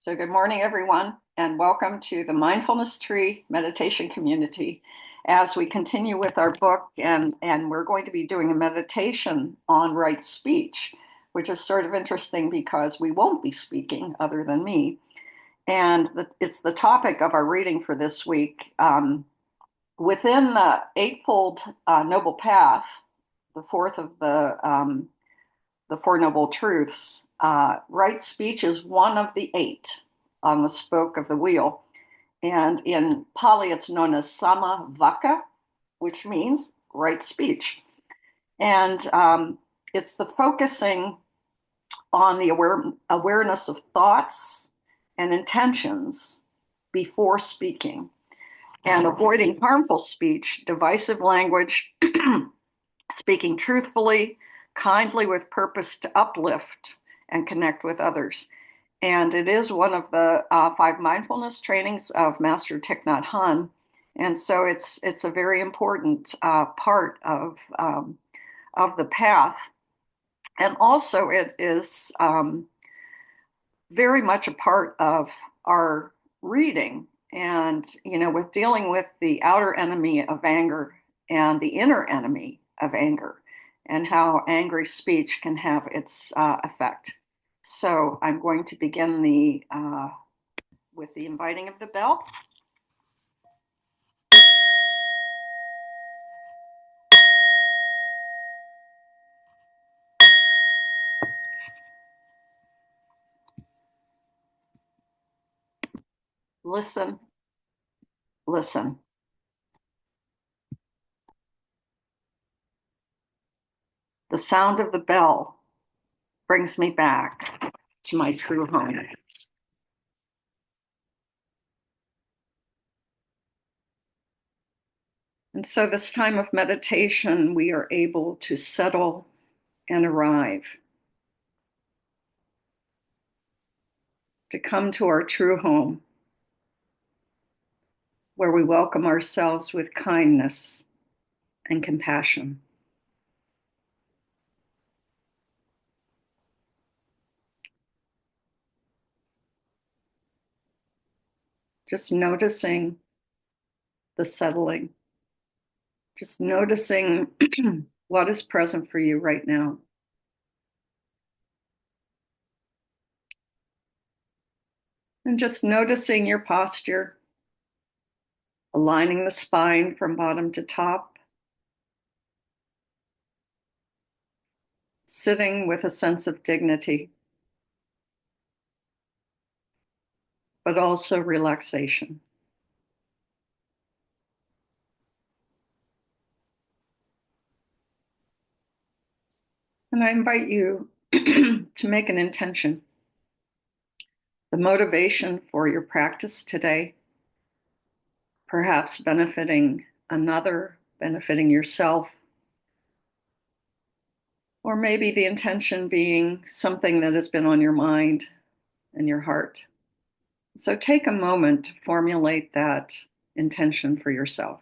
So, good morning, everyone, and welcome to the Mindfulness Tree Meditation Community. As we continue with our book, and we're going to be doing a meditation on right speech, which is sort of interesting because we won't be speaking other than me. And it's the topic of our reading for this week. Within the Eightfold Noble Path, the fourth of the Four Noble Truths, right speech is one of the eight on the spoke of the wheel. And in Pali, it's known as Sama Vaka, which means right speech. And it's the focusing on the awareness of thoughts and intentions before speaking and avoiding harmful speech, divisive language, speaking truthfully, kindly with purpose to uplift and connect with others. And it is one of the five mindfulness trainings of Master Thich Nhat Hanh. And so it's a very important part of the path. And also it is very much a part of our reading. And, with dealing with the outer enemy of anger and the inner enemy of anger, and how angry speech can have its effect. So I'm going to begin with the inviting of the bell. Listen, listen. The sound of the bell brings me back to my true home. And so, this time of meditation, we are able to settle and arrive, to come to our true home, where we welcome ourselves with kindness and compassion. Just noticing the settling, just noticing what is present for you right now. And just noticing your posture, aligning the spine from bottom to top, sitting with a sense of dignity, but also relaxation. And I invite you to make an intention. The motivation for your practice today, perhaps benefiting another, benefiting yourself, or maybe the intention being something that has been on your mind and your heart. So take a moment to formulate that intention for yourself.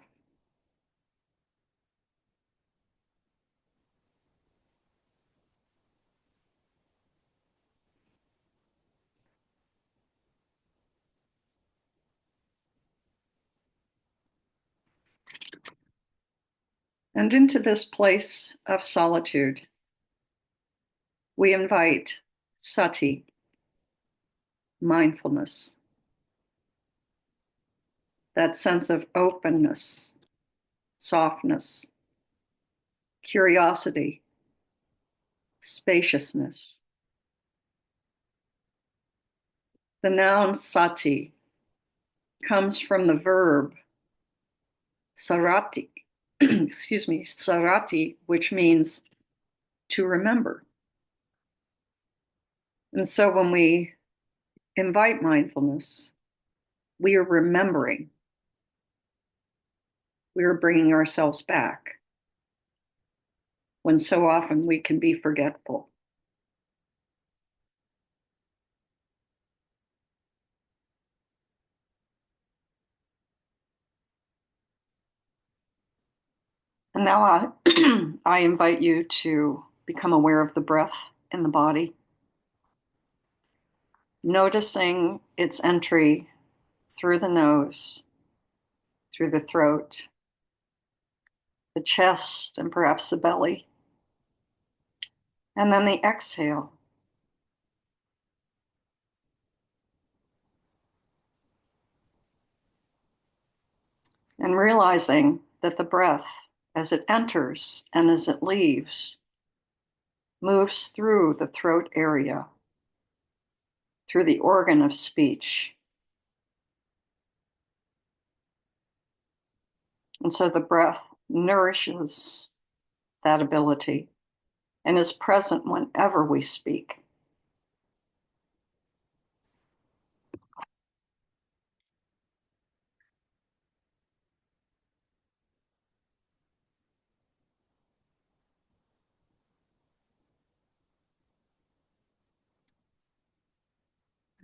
And into this place of solitude, we invite sati, mindfulness, that sense of openness, softness, curiosity, spaciousness. The noun sati comes from the verb sarati, sarati, which means to remember. And so when we invite mindfulness, we are remembering. We are bringing ourselves back when so often we can be forgetful. And now I invite you to become aware of the breath in the body. noticing its entry through the nose, through the throat, the chest, and perhaps the belly. And then the exhale. And realizing that the breath, as it enters and as it leaves, moves through the throat area, through the organ of speech. And so the breath nourishes that ability and is present whenever we speak.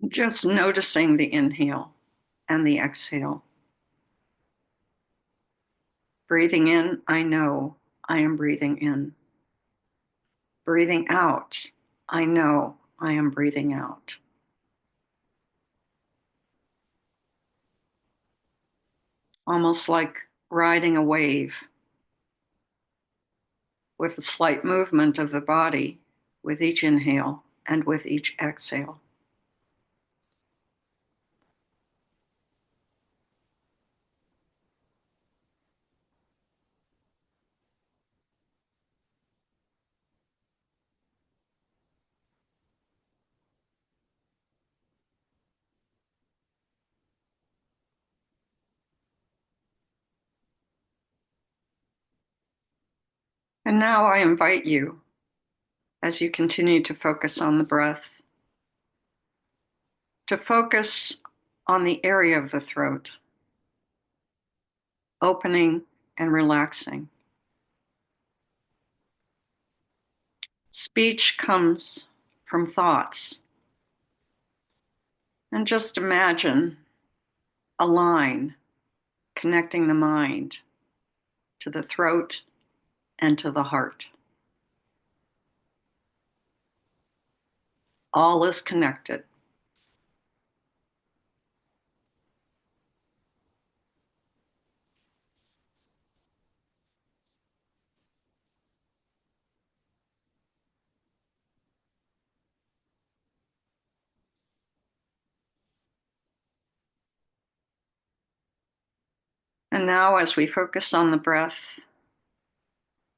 Just noticing the inhale and the exhale. Breathing in, I know I am breathing in. Breathing out, I know I am breathing out. Almost like riding a wave with a slight movement of the body with each inhale and with each exhale. And now I invite you, as you continue to focus on the breath, to focus on the area of the throat, opening and relaxing. Speech comes from thoughts. And just imagine a line connecting the mind to the throat and to the heart. All is connected. And now, as we focus on the breath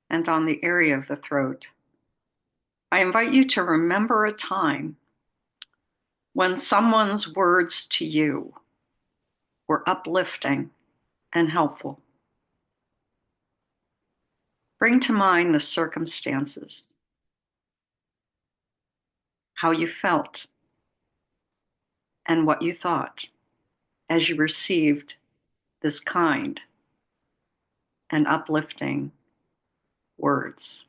and on the area of the throat, I invite you to remember a time when someone's words to you were uplifting and helpful. Bring to mind the circumstances, how you felt, and what you thought as you received this kind and uplifting words.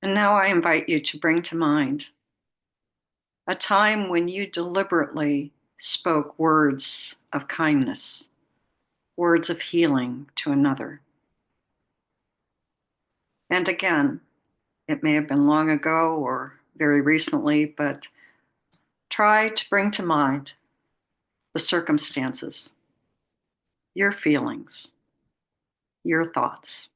And now I invite you to bring to mind a time when you deliberately spoke words of kindness, words of healing to another. And again, it may have been long ago or very recently, but try to bring to mind the circumstances, your feelings, your thoughts.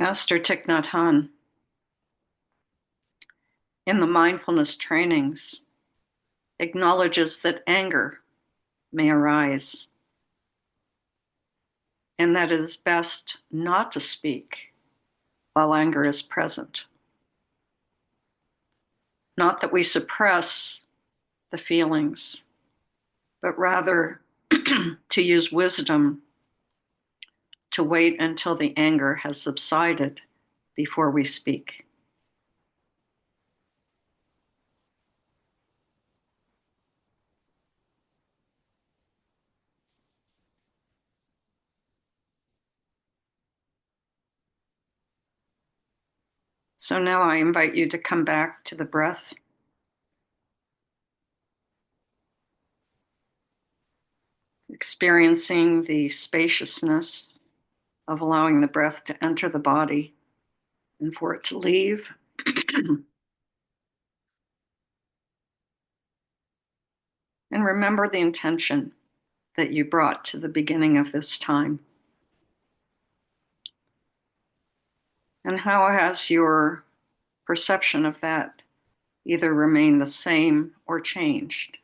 Master Thich Nhat Hanh in the mindfulness trainings acknowledges that anger may arise and that it is best not to speak while anger is present. Not that we suppress the feelings, but rather to use wisdom to wait until the anger has subsided before we speak. So now I invite you to come back to the breath, experiencing the spaciousness of allowing the breath to enter the body and for it to leave. And remember the intention that you brought to the beginning of this time. And how has your perception of that either remained the same or changed?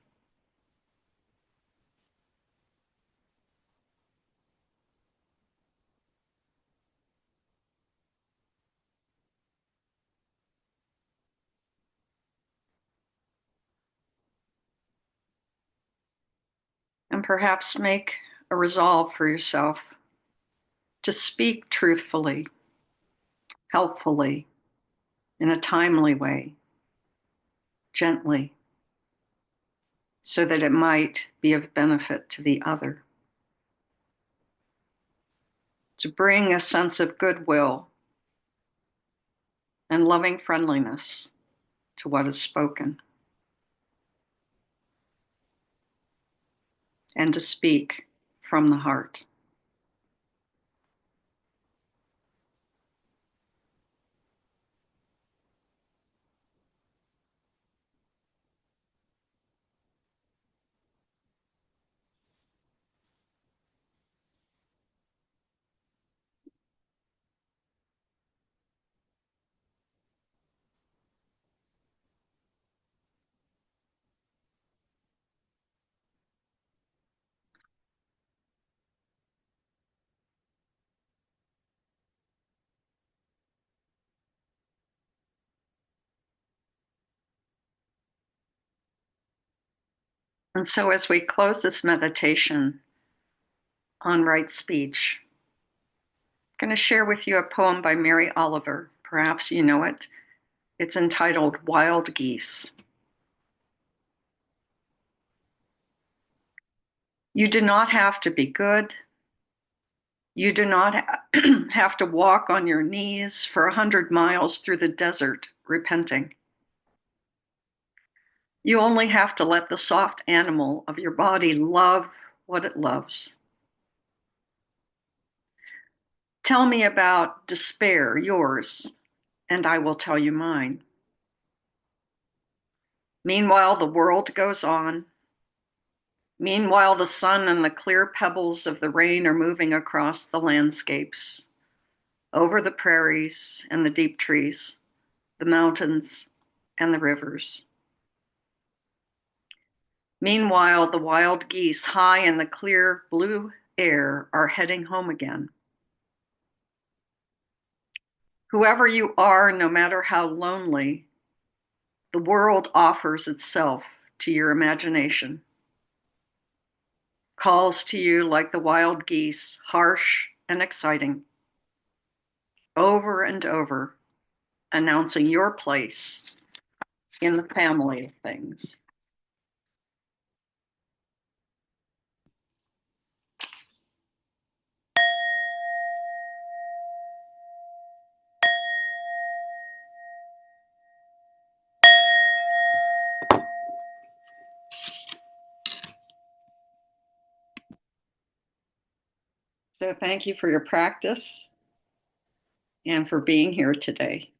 And perhaps make a resolve for yourself to speak truthfully, helpfully, in a timely way, gently, so that it might be of benefit to the other. To bring a sense of goodwill and loving friendliness to what is spoken, and to speak from the heart. And so, as we close this meditation on right speech, I'm going to share with you a poem by Mary Oliver. Perhaps you know it. It's entitled Wild Geese. You do not have to be good. You do not have to walk on your knees for 100 miles through the desert repenting. You only have to let the soft animal of your body love what it loves. Tell me about despair, yours, and I will tell you mine. Meanwhile, the world goes on. Meanwhile, the sun and the clear pebbles of the rain are moving across the landscapes, over the prairies and the deep trees, the mountains and the rivers. Meanwhile, the wild geese high in the clear blue air are heading home again. Whoever you are, no matter how lonely, the world offers itself to your imagination, calls to you like the wild geese, harsh and exciting, over and over, announcing your place in the family of things. So thank you for your practice and for being here today.